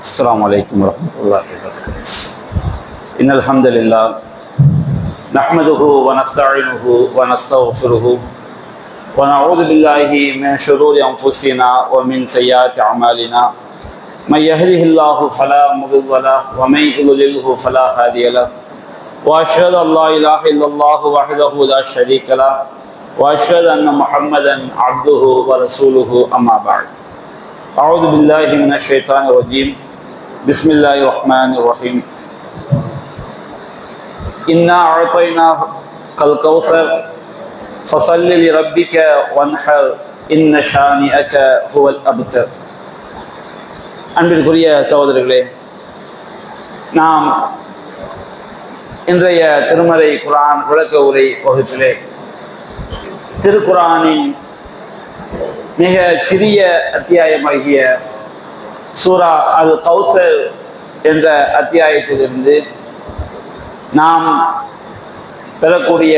السلام عليكم ورحمة الله وبركاته. إن الحمد لله نحمده ونستعينه ونستغفره ونعوذ بالله من شرور أنفسنا ومن سيئات أعمالنا. من يهده الله فلا مضل له ومن يضلله فلا هادي له. وأشهد أن لا إله إلا الله وحده لا شريك له وأشهد أن محمدا عبده ورسوله. أما بعد. أعوذ بالله من الشيطان الرجيم. بسم الله الرحمن الرحيم. إنا أعطيناك الكوثر فصل لربك وانحر إن شانئك هو الأبتر. அன்பிற்குரிய சகோதரர்களே, நாம் இன்றைய திருமறை குர்ஆன் விளக்க உரை வகுப்பிலே திருக்குர்ஆனின் மிக சிறிய அத்தியாயமாகிய சூரா அல் கௌசர் என்ற அத்தியாயத்திலிருந்து நாம் பெறக்கூடிய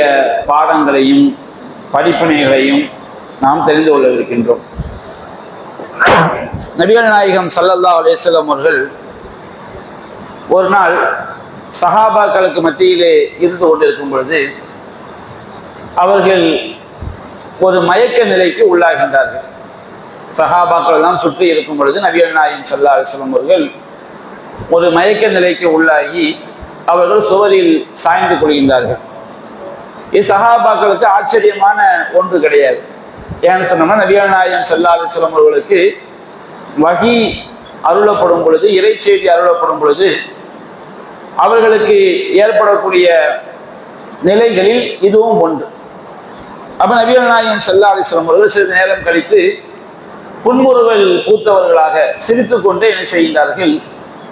பாடங்களையும் படிப்பினைகளையும் நாம் தெரிந்து கொள்ளவிருக்கின்றோம். நபிகள் நாயகம் ஸல்லல்லாஹு அலைஹி வஸல்லம் அவர்கள் ஒரு நாள் சஹாபாக்களுக்கு மத்தியிலே இருந்து கொண்டிருக்கும் பொழுது அவர்கள் ஒரு மயக்க நிலைக்கு உள்ளாகின்றார்கள். சஹாபாக்கள் எல்லாம் சுற்றி இருக்கும் பொழுது நபிகள் நாயகம் ஸல்லல்லாஹு அலைஹி வஸல்லம் அவர்கள் ஒரு மயக்க நிலைக்கு உள்ளாகி அவர்கள் சுவரில் சாய்ந்து கொள்கின்றார்கள். இது சஹாபாக்களுக்கு ஆச்சரியமான ஒன்று கிடையாது. ஏன்னு சொன்னோம்னா, நபிகள் நாயகம் ஸல்லல்லாஹு அலைஹி வஸல்லம் அவர்களுக்கு வஹி அருளப்படும் பொழுது, இறை செய்தி அருளப்படும் பொழுது அவர்களுக்கு ஏற்படக்கூடிய நிலைகளில் இதுவும் ஒன்று. அப்ப நபிகள் நாயகம் ஸல்லல்லாஹு அலைஹி வஸல்லம் அவர்கள் சிறிது நேரம் கழித்து புன்முறுவல் பூத்தவர்களாக சிரித்து கொண்டே என்ன செய்கின்றார்கள்,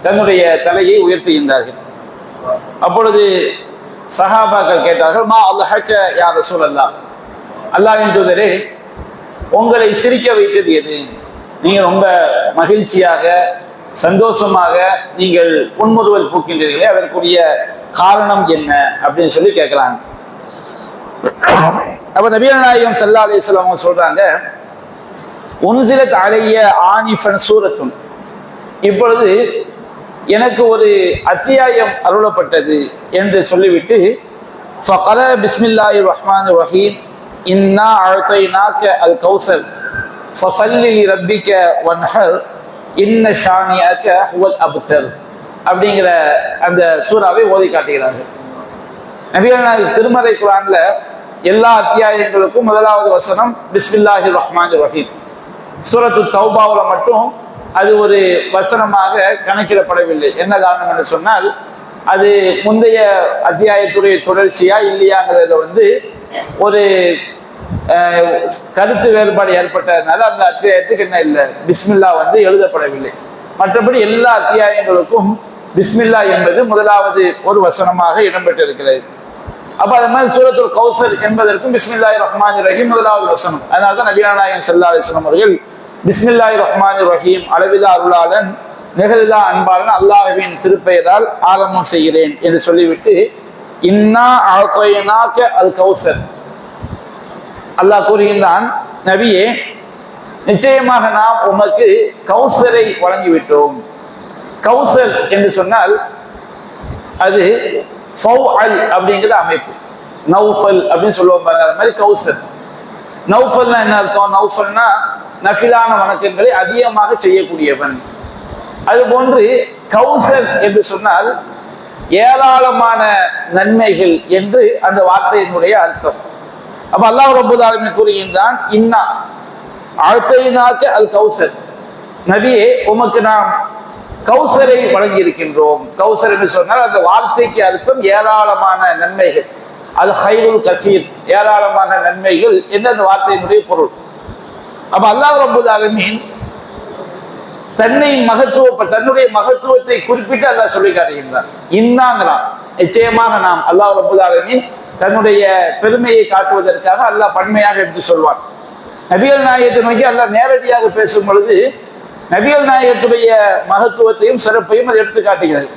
தன்னுடைய தலையை உயர்த்துகின்றார்கள். அப்பொழுது சஹாபாக்கள் கேட்டார்கள், மா அல்ஹக யா ரசூலல்லாஹ், அல்லாஹ்வின் தூதரே, உங்களை சிரிக்க வைத்தது எது? நீங்கள் ரொம்ப மகிழ்ச்சியாக சந்தோஷமாக நீங்கள் புன்முறுவல் பூக்கின்றீர்களே, அதற்குரிய காரணம் என்ன அப்படின்னு சொல்லி கேட்கலாங்க. அப்ப நபிகள் நாயகம் ஸல்லல்லாஹு அலைஹி வஸல்லம் அவங்க சொல்றாங்க, உன்சிலத் அலைய ஆனிஃபன் சூரத்துன், இப்பொழுது எனக்கு ஒரு அத்தியாயம் அருளப்பட்டது என்று சொல்லிவிட்டு, ஃபகல பிஸ்மில்லாஹிர் ரஹ்மானிர் ரஹீம் இன்னா அஅதைனாக அல் கௌசர் ஃபஸல்லி லிரப்பிக வன்ஹர் இன்ன ஷானியக ஹுவல் அப்தர் அப்படிங்கிற அந்த சூறாவை ஓதி காட்டுகிறார்கள். நபிகள் நாயகம் திருமறை குர்ஆன்ல எல்லா அத்தியாயங்களுக்கும் முதலாவது வசனம் பிஸ்மில்லாஹிர் ரஹ்மானிர் ரஹீம். சூரத்து தௌபாவுல மட்டும் அது ஒரு வசனமாக கணக்கிடப்படவில்லை. என்ன காரணம் என்று சொன்னால், அது முந்தைய அத்தியாயத்துடைய தொடர்ச்சியா இல்லையாங்கிறத ஒரு கருத்து வேறுபாடு ஏற்பட்டதுனால அந்த அத்தியாயத்துக்கு என்ன இல்லை, பிஸ்மில்லா எழுதப்படவில்லை. மற்றபடி எல்லா அத்தியாயங்களுக்கும் பிஸ்மில்லா என்பது முதலாவது ஒரு வசனமாக இடம்பெற்றிருக்கிறது. அப்ப அது மாதிரி சூரத்துல் கௌசர் என்பதற்கும் பிஸ்மில்லாஹிர் ரஹ்மானிர் ரஹீம் முதலாவது வசனம். அதனால்தான் நபிகள் நாயகம் ஸல்லல்லாஹு அலைஹி வஸல்லம் அவர்கள் பிஸ்மில்லாஹிர் ரஹ்மானிர் ரஹீம், அளவிலா அருளாளன் நிகரிலா அன்பாளன் அல்லாஹ்வின் திருப்பெயரால் ஆரம்பம் செய்கிறேன் என்று சொல்லிவிட்டு, இன்னா அஅதைனாக அல் கௌசர், அல்லாஹ் கூறுகின்றான், நபியே, நிச்சயமாக நாம் உமக்கு கௌசரை வழங்கிவிட்டோம். கௌசர் என்று சொன்னால் அது ஃபௌஅல் அப்படிங்கிற அமைப்பு. நௌஃபல் அப்படின்னு சொல்லுவோம் பாருங்க, அது மாதிரி கௌசர். நௌஃபல்னா என்ன அர்த்தம்? நௌஃபல்னா நஃபிலான வணக்கங்களை அதிகமாக செய்யக்கூடியவன். அதுபோன்று கௌசர் என்று சொன்னால் ஏராளமான நன்மைகள் என்று அந்த வார்த்தையினுடைய அர்த்தம். அப்ப அல்லாஹ் ரப்பல் ஆலமீன் கூறுகின்றான், இன்னா அஅதைனாக அல் கௌசர், நபியே, உமக்கு நாம் கௌசரை வழங்கி இருக்கின்றோம். கௌசர் என்று சொன்னால் அந்த வார்த்தைக்கு அர்த்தம் ஏராளமான நன்மைகள். அது ஹைருல் கசீர், ஏராளமான நன்மைகள் என்ற அந்த வார்த்தையினுடைய பொருள். அப்ப அல்லாஹ் ரப்பல் ஆலமீன் தன்னுடைய மகத்துவத்தை குறிப்பிட்டு அல்லாஹ் சொல்லி காட்டுகின்றான். இன்னாங்கிறான், நிச்சயமாக நாம், அல்லாஹ் ரப்பல் ஆலமீன் தன்னுடைய பெருமையை காட்டுவதற்காக அல்லாஹ் பன்மையாக எடுத்து சொல்வான். நபிகள் நாயகத்தை நோக்கி அல்லாஹ் நேரடியாக பேசும் பொழுது நபிகள் நாயகத்துடைய மகத்துவத்தையும் சிறப்பையும் அது எடுத்து காட்டுகிறது.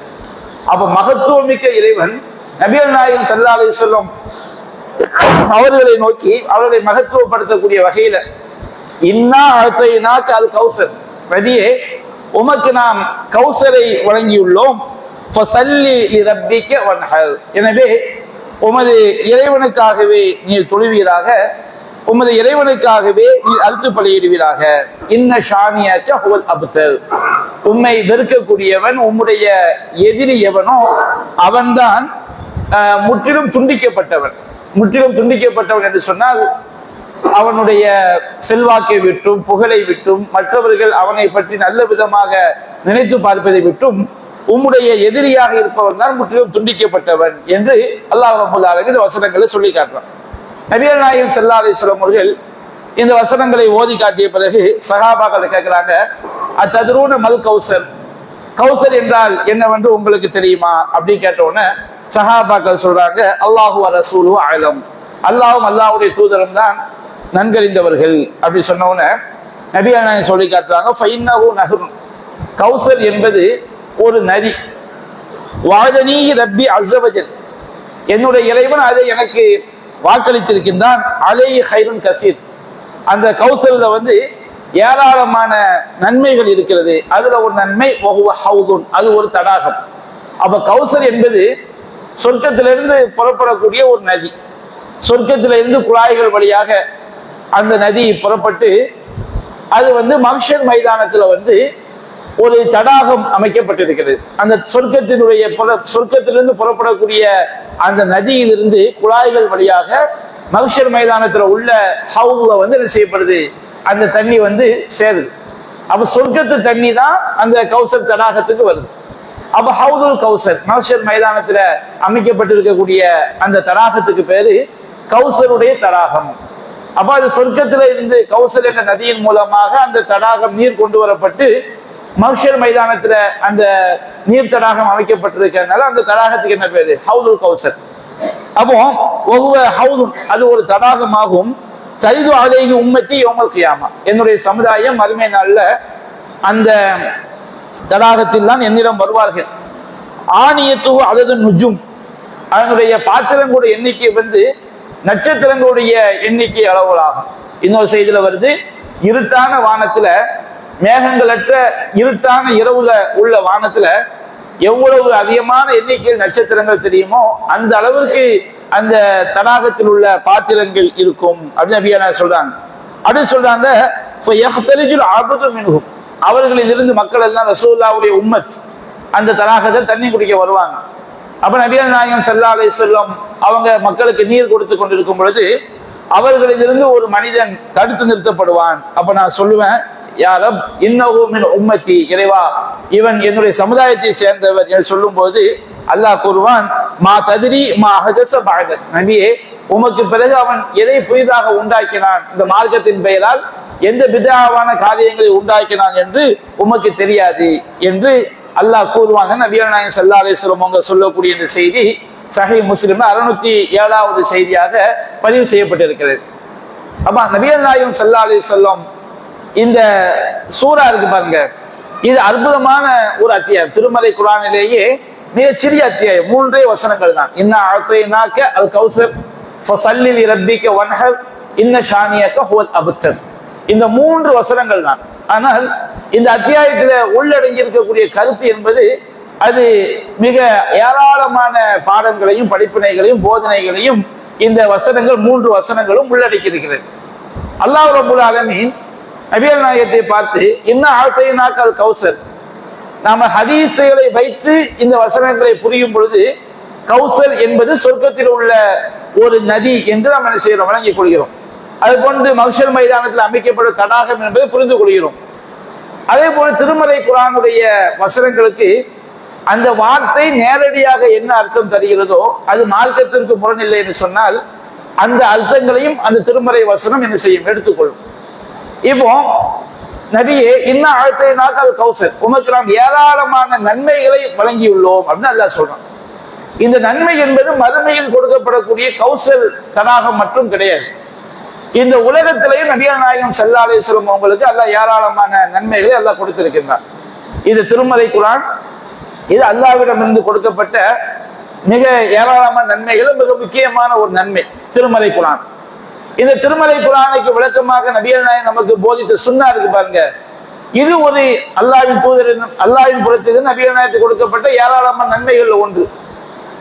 அப்ப மகத்துவமிக்க இறைவன் நபிகள் நாயகம் ஸல்லல்லாஹு அலைஹி வஸல்லம் அவர்களை நோக்கி அவர்களை மகத்துவப்படுத்தக்கூடிய வகையில இன்னா அஅதைனாக அல் கௌசர், நபியே, உமக்கு நாம் கௌசரை வழங்கியுள்ளோம். எனவே உமது இறைவனுக்காகவே நீர் தொழுவீராக, உமது இறைவனுக்காகவே நீ அறுத்து பலியிடுவீராக. இன்ன ஷானியக ஹுவல் அப்தர், உம்மை வெறுக்கக்கூடியவன், உம்முடைய எதிரி எவனோ அவன்தான் முற்றிலும் துண்டிக்கப்பட்டவன். முற்றிலும் துண்டிக்கப்பட்டவன் என்று சொன்னால் அவனுடைய செல்வாக்கை விட்டும் புகழை விட்டும் மற்றவர்கள் அவனை பற்றி நல்ல விதமாக நினைத்து பார்ப்பதை விட்டும் உம்முடைய எதிரியாக இருப்பவன் தான் முற்றிலும் துண்டிக்கப்பட்டவன் என்று அல்லாஹ் ரப்பல் ஆலமீன் இந்த வசனங்களை சொல்லி காட்டுறான். நபிகள் நாயகம் ஸல்லல்லாஹு அலைஹி வஸல்லம் அவர்கள் இந்த வசனங்களை ஓதி காட்டிய பிறகு சஹாபாக்கள் கேட்கிறாங்க, அத்ததுரூன மல் கௌசர், கௌசர் என்றால் என்னவென்று உங்களுக்கு தெரியுமா அப்படின்னு கேட்ட உடனே சஹாபாக்கள் சொல்றாங்க, அல்லாஹு வ ரசூலுஹு அலம், அல்லாஹ்வும் அல்லாஹ்வுடைய தூதரும் தான் நன்கறிந்தவர்கள் அப்படி சொன்ன உடனே நபிகள் நாயகம் சொல்லி காட்டுறாங்க, ஃபைன்னஹு நஹ்ருன், கௌசர் என்பது ஒரு நதி. வாதனீஹி ரப்பி அஸ்ஸ வஜல், என்னுடைய இறைவன் அதை எனக்கு வாக்களித்திருக்கின்றான். அலைஹி கைருன் கசீர், அந்த கௌசர்ல வந்து ஏராளமான நன்மைகள் இருக்கிறது. அதுல ஒரு நன்மை வஹுவ ஹவுதுன், அது ஒரு தடாகம். அப்ப கௌசர் என்பது சொர்க்கத்திலிருந்து புறப்படக்கூடிய ஒரு நதி. சொர்க்கத்திலிருந்து குழாய்கள் வழியாக அந்த நதி புறப்பட்டு அது வந்து மஹ்ஷர் மைதானத்துல வந்து ஒரு தடாகம் அமைக்கப்பட்டிருக்கிறது. அந்த சொர்க்கத்திலிருந்து புறப்படக்கூடிய அந்த நதியிலிருந்து குழாய்கள் வழியாக மஹ்ஷர் மைதானத்துல உள்ள ஹவுல வந்து என்ன செய்யப்படுது, அந்த தண்ணி வந்து சேருது. அப்ப சொர்க்கத்து தண்ணி தான் அந்த கௌசர் தடாகத்துக்கு வருது. அப்ப ஹவுதுல் கௌசர், மஹ்ஷர் மைதானத்துல அமைக்கப்பட்டிருக்கக்கூடிய அந்த தடாகத்துக்கு பேரு கௌசருடைய தடாகம். அப்ப அது சொர்க்கத்தில இருந்து கௌசர் என்ற நதியின் மூலமாக அந்த தடாகம் நீர் கொண்டு வரப்பட்டு மஹ்ஷர் மைதானத்துல அந்த நீர் தடாகம் அமைக்கப்பட்டிருக்கிறதுனால அந்த தடாகத்துக்கு என்ன பேரு, ஹவுதுல் கௌசர். அப்போ வஹுவ ஹவுதுன், அது ஒரு தடாகமாகும். தரிது அலைஹி உம்மத்தி யௌமல் கியாமா, என்னுடைய சமுதாயம் மறுமை நாள்ல அந்த தடாகத்தில் தான் என்னிடம் வருவார்கள். ஆனியத்து அதது நுஜும், அதனுடைய பாத்திரங்களுடைய எண்ணிக்கை வந்து நட்சத்திரங்களுடைய எண்ணிக்கை அளவுகளாகும். இன்னொரு செய்தியில வருது, இருட்டான வானத்துல, மேகங்களற்ற இருட்டான இரவுல உள்ள வானத்துல எவ்வளவு அதிகமான எண்ணிக்கையில் நட்சத்திரங்கள் தெரியுமோ அந்த அளவிற்கு அந்த தடாகத்தில் உள்ள பாத்திரங்கள் இருக்கும் அப்படின்னு நபியா சொல்றாங்க. அடுத்து சொல்றாங்க, அவர்களிலிருந்து மக்கள் எல்லாம் ரசூலுல்லாஹ்வுடைய உம்மத் அந்த தடாகத்தில் தண்ணி குடிக்க வருவாங்க. அப்ப நபிகள் நாயகம் ஸல்லல்லாஹு அலைஹி வஸல்லம் அவங்க மக்களுக்கு நீர் கொடுத்து கொண்டிருக்கும் பொழுது அவர்களிலிருந்து ஒரு மனிதன் தடுத்து நிறுத்தப்படுவான். அப்ப நான் சொல்லுவேன், யா ரப் இன்னஹு மின் உம்மத்தி, இறைவா இவன் என்னுடைய சமுதாயத்தை சேர்ந்தவர் என்று சொல்லும் போது அல்லாஹ் கூறுவான், மா தத்ரி மா ஹதஸ பஅத, நபியே உமக்கு பிறகு அவன் எதை புதிதாக உண்டாக்கினான், இந்த மார்க்கத்தின் பெயரால் எந்த பித்ஆவான காரியங்களை உண்டாக்கினான் என்று உமக்கு தெரியாது என்று அல்லாஹ் கூறுவாங்க. நபிகள் நாயகம் ஸல்லல்லாஹு அலைஹி வஸல்லம் அவங்க சொல்லக்கூடிய இந்த செய்தி சஹீஹ் முஸ்லிம்ல 607வது செய்தியாக பதிவு செய்யப்பட்டிருக்கிறது. அப்ப நபிகள் நாயகம் ஸல்லல்லாஹு அலைஹி வஸல்லம் இந்த சூரா இருக்கு பாருங்க, இது அற்புதமான ஒரு அத்தியாயம். திருமலை குர்ஆனிலேயே மிகச்சிறிய அத்தியாயம், 3 வசனங்கள் தான். இன்னா அஅதைனாக அல் கௌசர் ஃபஸல்லி லிரப்பிக வன்ஹர் இன்ன ஷானியக ஹுவல் அப்தர், இந்த 3 வசனங்கள் தான். ஆனால் இந்த அத்தியாயத்தில் உள்ளடங்கி இருக்கக்கூடிய கருத்து என்பது அது மிக ஏராளமான பாடங்களையும் படிப்பினைகளையும் போதனைகளையும் இந்த வசனங்கள் 3 வசனங்களும் உள்ளடக்கி இருக்கிறது. அல்லாஹ் ரப்பல் ஆலமீன் நபிகள் நாயகத்தை பார்த்து இன்ன ஆழ்த்தையினாக்க அது கௌசர், நாம ஹதீஸுகளை வைத்து இந்த வசனங்களை புரியும் பொழுது கௌசர் என்பது சொர்க்கத்தில் உள்ள ஒரு நதி என்று நாம் என்ன செய்யறோம், வழங்கிக் கொள்கிறோம். அது போன்று மஹ்ஷர் மைதானத்தில் அமைக்கப்படும் தடாகம் என்பதை புரிந்து கொள்கிறோம். அதே போல திருமலை குர்ஆனுடைய வசனங்களுக்கு அந்த வார்த்தை நேரடியாக என்ன அர்த்தம் தருகிறதோ அது மார்க்கத்திற்கு முரணில்லை என்று சொன்னால் அந்த அர்த்தங்களையும் அந்த திருமலை வசனம் என்ன செய்யும், எடுத்துக்கொள்ளும். இப்போ நபியே இன்ன ஆழ்த்தைனாக்க அது கௌசர், உமக்கு நாம் ஏராளமான நன்மைகளை வழங்கியுள்ளோம் அப்படின்னு அல்லாஹ் சொல்றான். இந்த நன்மை என்பது மறுமையில் கொடுக்கப்படக்கூடிய கௌசர் தடாகம் மட்டும் கிடையாது. இந்த உலகத்திலேயும் நபிகள் நாயகம் ஸல்லல்லாஹு அலைஹி வஸல்லம் அவங்களுக்கு அல்லாஹ் ஏராளமான நன்மைகளை அல்லாஹ் கொடுத்திருக்கின்றான். இது திருமலை குர்ஆன், இது அல்லாஹ்விடமிருந்து கொடுக்கப்பட்ட மிக ஏராளமான நன்மைகள், மிக முக்கியமான ஒரு நன்மை திருமலை குர்ஆன். இந்த திருமலை குர்ஆனுக்கு விளக்கமாக நபிகள் நாயகம் நமக்கு போதித்த சுன்னா இருக்கு பாருங்க, இது ஒரு அல்லாஹ்வின் தூதர் அல்லாஹ்வின் புறத்திலிருந்து நபிகள் நாயகத்துக்கு கொடுக்கப்பட்ட ஏராளமான நன்மைகள்ல ஒன்று.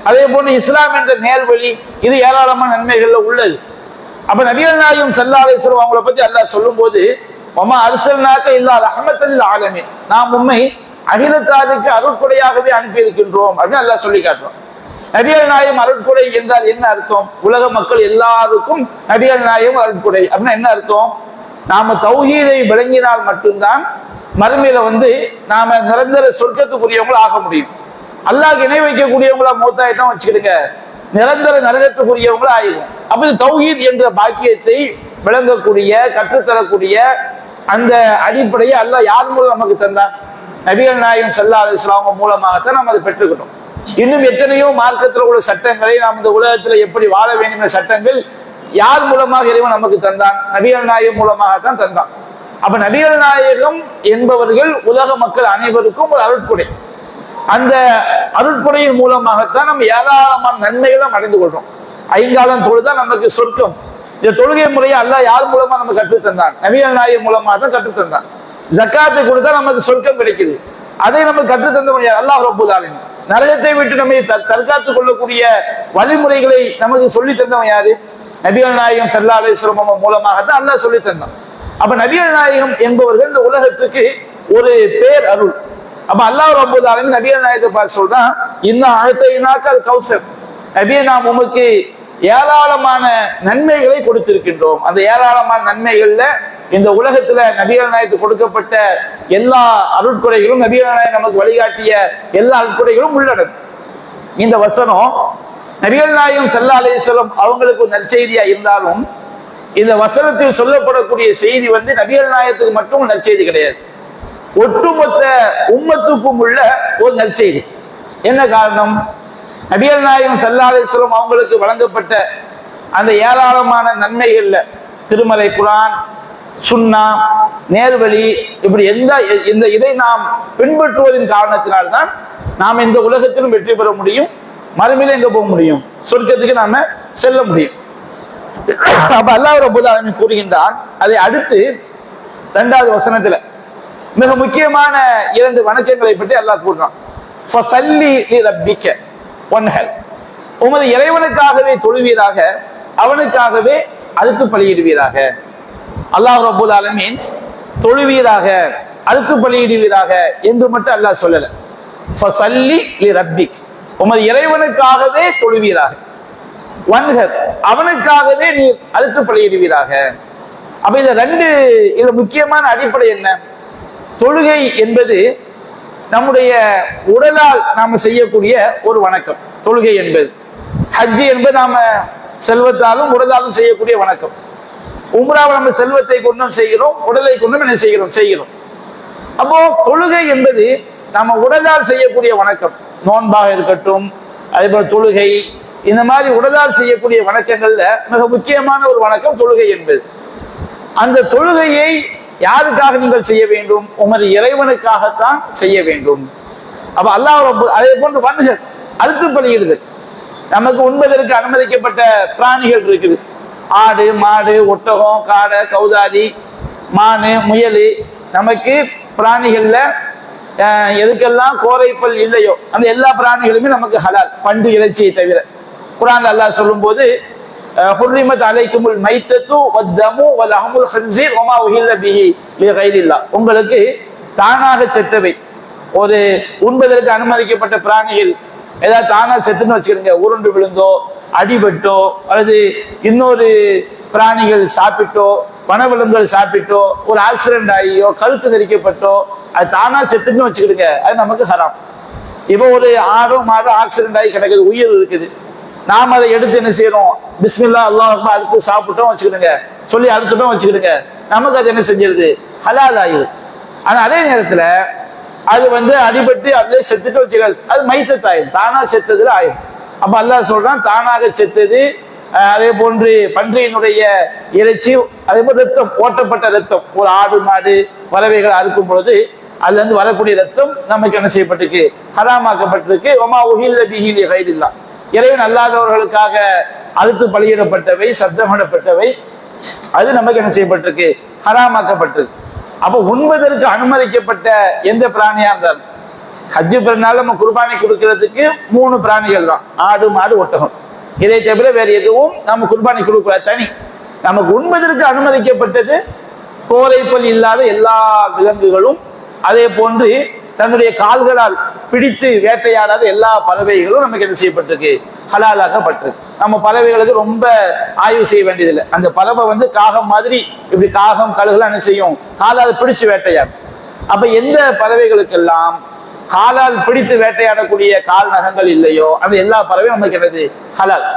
அதே போன்று இஸ்லாம் என்ற நேர்வழி இது ஏராளமான நன்மைகள்ல உள்ளது. அப்ப நபிகள் நாயகம் ஸல்லல்லாஹு அலைஹி வஸல்லம் அவங்கள பத்தி அல்லாஹ் சொல்லும் போது வமா அர்ஸல்னாக இல்லா ரஹ்மத்தல் லில் ஆலமீன், நாம் உம்மை அகிலத்தாருக்கு அருட்கொடையாகவே அனுப்பி இருக்கின்றோம் அப்படின்னு அல்லாஹ் சொல்லி காட்டுறோம். நபிகள் நாயகம் அருட்கொடை என்றால் என்ன அர்த்தம்? உலக மக்கள் எல்லாருக்கும் நபிகள் நாயகம் அருட்கொடை அப்படின்னா என்ன அர்த்தம்? நாம தௌஹீதை விளங்கினால் மட்டும்தான் மறுமையில நாம நிரந்தர சொர்க்கத்துக்குரியவங்கள ஆக முடியும். அல்லாஹ் இணை வைக்கக்கூடியவங்களா மூத்தாயிட்டம் வச்சுக்கிடுங்க, நிரந்தர நரகத்துக்குரியவங்களா ஆயிடும். அப்ப தௌஹீத் என்ற பாக்கியத்தை விளங்கக்கூடிய கற்றுத்தரக்கூடிய அந்த அடிப்படையை அல்லாஹ் யார் மூலம் நமக்கு தந்தான்? நபிகள் நாயகம் ஸல்லல்லாஹு அலைஹி வஸல்லம் மூலமாகத்தான் நாம் அதை பெற்றுக்கிட்டோம். இன்னும் எத்தனையோ மார்க்கத்தில் உள்ள சட்டங்களை நாம் இந்த உலகத்துல எப்படி வாழ வேண்டும் என்ற சட்டங்கள் யார் மூலமாக இறைவன் நமக்கு தந்தான்? நபிகள் நாயகம் மூலமாகத்தான் தந்தான். அப்ப நபிகள் நாயகம் என்பவர்கள் உலக மக்கள் அனைவருக்கும் ஒரு அருட்கொடை. அந்த அருட்கொடையின் மூலமாகத்தான் நம்ம ஏராளமான நன்மைகளை அடைந்து கொள்றோம். ஐங்காலம் தொழுதான் நமக்கு சொர்க்கம். இந்த தொழுகை முறையை அல்லாஹ் யார் மூலமா நமக்கு கற்றுத்தந்தான்? நபிகள் நாயகம் மூலமாக தான் கற்றுத்தந்தான். ஜக்காத்தை கொடுத்தா நமக்கு சொர்க்கம் கிடைக்குது. அதை நமக்கு கற்றுத்தந்தவன் யார்? அல்லாஹ் ரப்பல் ஆலமீன். நரகத்தை விட்டு நம்மை தற்காத்துக் கொள்ளக்கூடிய வழிமுறைகளை நமக்கு சொல்லி தந்தவன் யாரு? நபிகள் நாயகம் ஸல்லல்லாஹு அலைஹி வஸல்லம் மூலமாகத்தான் அல்லாஹ் சொல்லி தந்தான். அப்ப நபிகள் நாயகம் என்பவர்கள் இந்த உலகத்துக்கு ஒரு பேர் அருள். அப்ப அல்லாஹ் ரப்பல் ஆலமீன் நபிகள் நாயகத்தை பார்த்து சொல்றான், இன்ன அஅதைனாக்கல் கௌஸர், நபியே நாம் உமக்கு ஏராளமான நன்மைகளை கொடுத்திருக்கின்றோம். அந்த ஏராளமான நன்மைகள்ல இந்த உலகத்துல நபிகள் நாயகத்துக்கு கொடுக்கப்பட்ட எல்லா அருட்கொடைகளும், நபிகள் நாயகம் நமக்கு வழிகாட்டிய எல்லா அருட்கொடைகளும் உள்ளடங்கும். இந்த வசனம் நபிகள் நாயகம் ஸல்லல்லாஹு அலைஹி வஸல்லம் அவங்களுக்கு ஒரு நற்செய்தியா இருந்தாலும் இந்த வசனத்தில் சொல்லப்படக்கூடிய செய்தி நபிகள் நாயகத்துக்கு மட்டும் நற்செய்தி கிடையாது, ஒட்டுமொத்த உம்மத்துக்கும் உள்ள ஒரு நற்செய்தி. என்ன காரணம்? நபிகள் நாயகம் ஸல்லல்லாஹு அலைஹி வஸல்லம் அவங்களுக்கு வழங்கப்பட்ட அந்த ஏராளமான நன்மைகள்ல திருமலை, குர்ஆன், சுன்னா, நேர்வழி, இப்படி இதை நாம் பின்பற்றுவதன் காரணத்தினால்தான் நாம் இந்த உலகத்திலும் வெற்றி பெற முடியும், மறுமையில எங்க போக முடியும்? சொர்க்கத்துக்கு நாம செல்ல முடியும். அப்ப அல்லாஹ் ரப்பல் ஆலமீன் கூறுகின்றான். அதை அடுத்து 2வது வசனத்துல மிக முக்கியமான 2 வணக்கங்களை பற்றி அல்லாஹ் கூறுறான். ஃபஸல்லி லிரப்பிக வன்ஹர், உமது இறைவனுக்காகவே தொழுவீராக, அவனுக்காகவே அறுத்து பலியிடுவீராக. அல்லாஹ் ரப்பல் ஆலமீன் தொழுவீராக, அறுத்து பலியிடுவீராக என்று மட்டும் அல்லாஹ் சொல்லல. ஃபஸல்லி லிரப்பிக், உமது இறைவனுக்காகவே தொழுவீராக, வன்ஹர், அவனுக்காகவே நீ அறுத்து பலியிடுவீராக. அப்ப இது முக்கியமான அடிப்படை என்ன? தொழுகை என்பது நம்முடைய உடலால் நாம செய்யக்கூடிய ஒரு வணக்கம். தொழுகை என்பது, ஹஜ் என்பது நாம செல்வத்தாலும் உடலாலும் செய்யக்கூடிய வணக்கம். உம்ராவை நம்ம செல்வத்தை கொண்டும் செய்கிறோம், உடலை கொண்டும் என்ன செய்கிறோம். அப்போ தொழுகை என்பது நம்ம உடலால் செய்யக்கூடிய வணக்கம். நோன்பாக இருக்கட்டும், அதே போல தொழுகை, இந்த மாதிரி உடலால் செய்யக்கூடிய வணக்கங்கள்ல மிக முக்கியமான ஒரு வணக்கம் தொழுகை என்பது. அந்த தொழுகையை யாருக்காக நீங்கள் செய்ய வேண்டும்? உமது இறைவனுக்காகத்தான் செய்ய வேண்டும். அப்ப அல்லாஹ் அதே போன்று வன்ஹர், அறுத்து பலியிடுதல். நமக்கு உண்பதற்கு அனுமதிக்கப்பட்ட பிராணிகள் இருக்குது. ஆடு, மாடு, ஒட்டகம், காடை, கௌதாரி, மானு, முயல். நமக்கு பிராணிகள்ல எதுக்கெல்லாம் கோரைப்பல் இல்லையோ அந்த எல்லா பிராணிகளுமே நமக்கு ஹலால், பண்டு இறைச்சியை தவிர. குர்ஆன்ல அல்லாஹ் சொல்லும் போது ஹுர்ரிமத் அலைக்குமுல் மைத்தத்து வத்தமு வலஹமுல் ஹின்ஸீர் வமா உஹில்ல பிஹி லிகைரில்லாஹ், உங்களுக்கு தானாக செத்தவை, ஒரு உண்பதற்கு அனுமதிக்கப்பட்ட பிராணிகள் ஏதாவது தானா செத்துன்னு வச்சுக்கிடுங்க, உருண்டு விழுந்தோ, அடிபட்டோ, அல்லது இன்னொரு பிராணிகள் சாப்பிட்டோ, வனவிலங்குகள் சாப்பிட்டோ, ஒரு ஆக்சிடென்ட் ஆகியோ, கழுத்து நெரிக்கப்பட்டோ, அது தானா செத்துன்னு வச்சுக்கிடுங்க, அது நமக்கு ஹராம். இப்போ ஒரு ஆடோ மாடோ ஆக்சிடென்ட் ஆகி கிடக்குது, உயிர் இருக்குது, நாம் அதை எடுத்து என்ன செய்யறோம்? பிஸ்மில்லா அல்லாஹ் அக்பர் அடுத்து சாப்பிட்டோம் வச்சுக்கிடுங்க, சொல்லி அறுத்துட்டோம் வச்சுக்கிடுங்க, நமக்கு அது என்ன செஞ்சிருது? ஹலால் ஆயிரு. ஆனா அதே நேரத்துல அது அடிபட்டு அதுல செத்துட்டு வச்சுக்காது, அது மைத்தத் ஆயிரும், தானா செத்ததுல ஆயிரும். அப்ப அல்லாஹ் சொல்றான், தானாக செத்தது, அதே போன்று பன்றியினுடைய இறைச்சி, அதே போல் ரத்தம், ஓட்டப்பட்ட ரத்தம், ஒரு ஆடு மாடு பறவைகள் அறுக்கும் பொழுது அதுல இருந்து வரக்கூடிய ரத்தம் நமக்கு என்ன செய்யப்பட்டிருக்கு? ஹராமாக்கப்பட்டிருக்கு. ஒமா உஹில்ல பிஹி லிகைரில்லாஹ், இறைவன் அல்லாதவர்களுக்காக அறுத்து பலியிடப்பட்டவை, சப்தமிடப்பட்டவை, அது நமக்கு என்ன செய்யப்பட்டிருக்கு? ஹராமாக்கப்பட்டிருக்கு. அப்ப உண்பதற்கு அனுமதிக்கப்பட்ட எந்த பிராணியா இருந்தாலும் ஹஜ்ஜு பெருநாள் நம்ம குர்பானி கொடுக்கறதுக்கு 3 பிராணிகள் தான், ஆடு மாடு ஒட்டகம். இதை தவிர வேற எதுவும் நம்ம குர்பானி கொடுக்க தனி. நமக்கு உண்பதற்கு அனுமதிக்கப்பட்டது கோரைப்பல் இல்லாத எல்லா விலங்குகளும், அதே போன்று தன்னுடைய கால்களால் பிடித்து வேட்டையாடாத எல்லா பறவைகளும் நமக்கு என்ன செய்யப்பட்டிருக்கு, ஹலாலாக்கப்பட்டிருக்கு. நம்ம பறவைகளுக்கு ரொம்ப ஆய்வு செய்ய வேண்டியதில்லை. அந்த பறவை வந்து காகம் மாதிரி இப்படி காகம் கழுகுலாம் என்ன செய்யும், காலால் பிடிச்சு வேட்டையாடும். அப்ப எந்த பறவைகளுக்கெல்லாம் காலால் பிடித்து வேட்டையாடக்கூடிய கால் நகங்கள் இல்லையோ அந்த எல்லா பறவையும் நமக்கு என்னது, ஹலால்.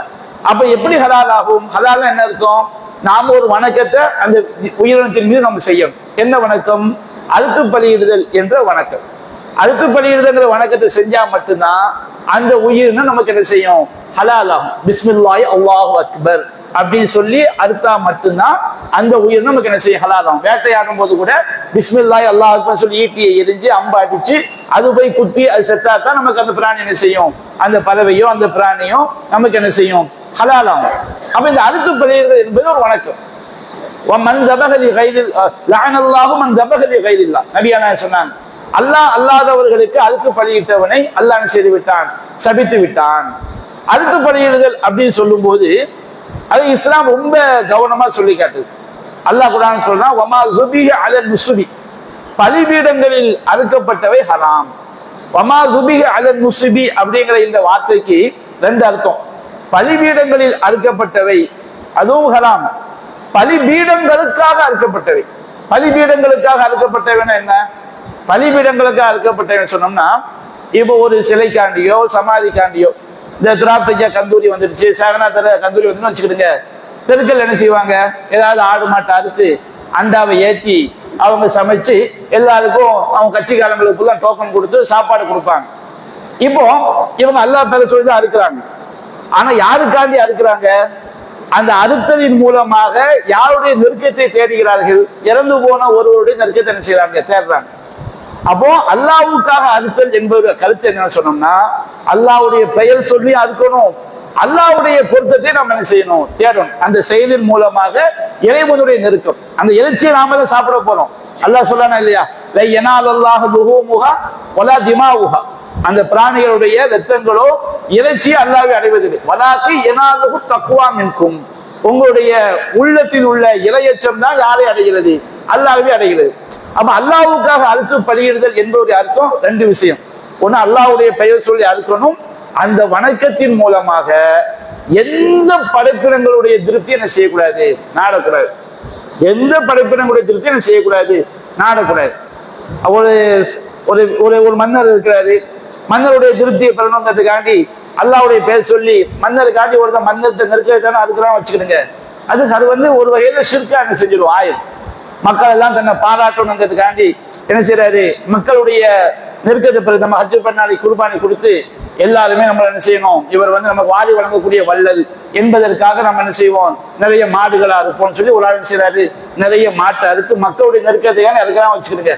அப்ப எப்படி ஹலால் ஆகும்? ஹலால் என்ன இருக்கும்? நாம ஒரு வணக்கத்தை அந்த உயிரினத்தின் மீது நம்ம செய்யணும். என்ன வணக்கம்? அறுத்து பலியிடுதல் என்ற வணக்கம். அறுத்து பலியிடுதல் வணக்கத்தை செஞ்சா மட்டும்தான் அந்த உயிரினம் நமக்கு என்ன செய்யும், ஹலால் ஆகும். பிஸ்மில்லாஹி அல்லாஹு அக்பர் அப்படின்னு சொல்லி அறுத்தா மட்டும்தான் அந்த உயிரினம் நமக்கு என்ன செய்யும், ஹலால் ஆகும். வேட்டையாடும் போது கூட பிஸ்மில்லாஹி அல்லாஹு அக்பர் சொல்லி ஈட்டியை எரிஞ்சு அம்பு அடிச்சு அது போய் குத்தி அது செத்தாதான் நமக்கு அந்த பிராணி என்ன செய்யும், அந்த பறவையோ அந்த பிராணியோ நமக்கு என்ன செய்யும், ஹலால் ஆகும். அப்ப இந்த அறுத்து பலியிடுதல் என்பது ஒரு வணக்கம். நபியானா சொன்னாங்க, அல்லாஹ் அல்லாதவர்களுக்கு அறுத்து பலியிட்டவனை அல்லாஹ் செய்து விட்டான், சபித்து விட்டான். அறுத்து பலியிடுதல் அப்படின்னு சொல்லும் போது அது இஸ்லாம் ரொம்ப கவனமா சொல்லி காட்டுது. அல்லாஹ் குர்ஆன் சொல்றான், வமா ஸுபிஹ அலல் முஸ்பி, பலிபீடங்களில் அறுக்கப்பட்டவை ஹராம். வமா ஸுபிஹ அலல் முஸ்பி அப்படிங்கிற இந்த வார்த்தைக்கு 2 அர்த்தம். பலிபீடங்களில் அறுக்கப்பட்டவை அதுவும் ஹராம், பலிபீடங்களுக்காக அறுக்கப்பட்டவை. பலிபீடங்களுக்காக அறுக்கப்பட்டவைன்னா என்ன? பலிபீடங்களுக்காக அறுக்கப்பட்டவை சொன்னோம்னா, இப்போ ஒரு சிலைக்காண்டியோ சமாதிக்காண்டியோ இந்த துராப்தையா கந்தூரி வந்துடுச்சு, சேகநாதர கந்தூரி வந்துன்னு வச்சுக்கிடுங்க, தெருக்கள் என்ன செய்வாங்க, ஏதாவது ஆடு மாட்டை அறுத்து அண்டாவை ஏற்றி அவங்க சமைச்சு எல்லாருக்கும் அவங்க கட்சிக்காரங்களுக்கு தான் டோக்கன் கொடுத்து சாப்பாடு கொடுப்பாங்க. இப்போ இவங்க அல்லாஹ் பேர சொல்லி தான் அறுக்கிறாங்க. ஆனா யாருக்காண்டி அறுக்கிறாங்க? அந்த அறுத்தலின் மூலமாக யாருடைய நெருக்கத்தை தேடுகிறார்கள்? இறந்து போன ஒருவருடைய நெருக்கத்தை என்ன செய்யறாங்க, தேடுறாங்க. அப்போ அல்லாஹ்வுக்காக அறுத்தல் என்பது கருத்து என்ன சொன்னோம்னா, அல்லாஹ்வுடைய பெயர் சொல்லி அறுக்கணும், அல்லாஹ்வுடைய பொருத்தத்தை நம்ம என்ன செய்யணும், தேடணும். அந்த செயலின் மூலமாக இறைவனுடைய நெருக்கம், அந்த இறைச்சியை நாம தான் சாப்பிட போறோம். அல்லாஹ் சொல்றானா இல்லையா, லை யனாலல்லாஹு லுஹூமுஹா வலா திமாவுஹா, அந்த பிராணிகளுடைய இரத்தங்களோ இறைச்சியை அல்லாஹ்வை அடைவதில்லை. வலாக்கி யனாலுஹு தக்வா மின்கும், உங்களுடைய உள்ளத்தில் உள்ள இறையச்சம் தான் யாரை அடைகிறது, அல்லாஹ்வை அடைகிறது. அப்ப அல்லாஹ்வுக்காக அறுத்து பலியிடுதல் என்பது அர்த்தம் 2 விஷயம். ஒண்ணு அல்லாஹ்வுடைய பெயர் சொல்லி அறுக்கணும், அந்த வணக்கத்தின் மூலமாக எந்த படைப்பினங்களுடைய திருப்தி என்ன செய்யக்கூடாது, நாடக்கூடாது. எந்த படைப்பினங்களுடைய திருப்தி என்ன செய்யக்கூடாது, நாடக்கூடாது. ஒரு ஒரு ஒரு மன்னர் இருக்கிறாரு, மன்னருடைய திருப்தியை பெறணுங்கிறதுக்காண்டி அல்லாஹ்வுடைய பெயர் சொல்லி மன்னருக்காண்டி ஒருத்தர் மன்னர்கிட்ட நெருக்கத்தான அதுக்குதான் வச்சுக்கிடுங்க, அது வந்து ஒரு வகையில ஷிர்கா என்ன செஞ்சிடும், ஆயிரம். மக்கள் எல்லாம் தன்னை பாராட்டணுங்கிறதுக்காண்டி என்ன செய்யறாரு, மக்களுடைய நெருக்கத்தை பிறகு நம்ம ஹஜ்ஜு பெருநாளை குர்பானி கொடுத்து எல்லாருமே நம்ம என்ன செய்யணும், இவர் வந்து நமக்கு வாரி வழங்கக்கூடிய வள்ளல் என்பதற்காக நம்ம என்ன செய்வோம், நிறைய மாடுகளா இருப்போம்னு சொல்லி ஒரு ஆள் என்ன செய்யறாரு, நிறைய மாட்டை அறுத்து மக்களுடைய நெருக்கத்தையான அதுக்கெல்லாம் வச்சுக்கிடுங்க.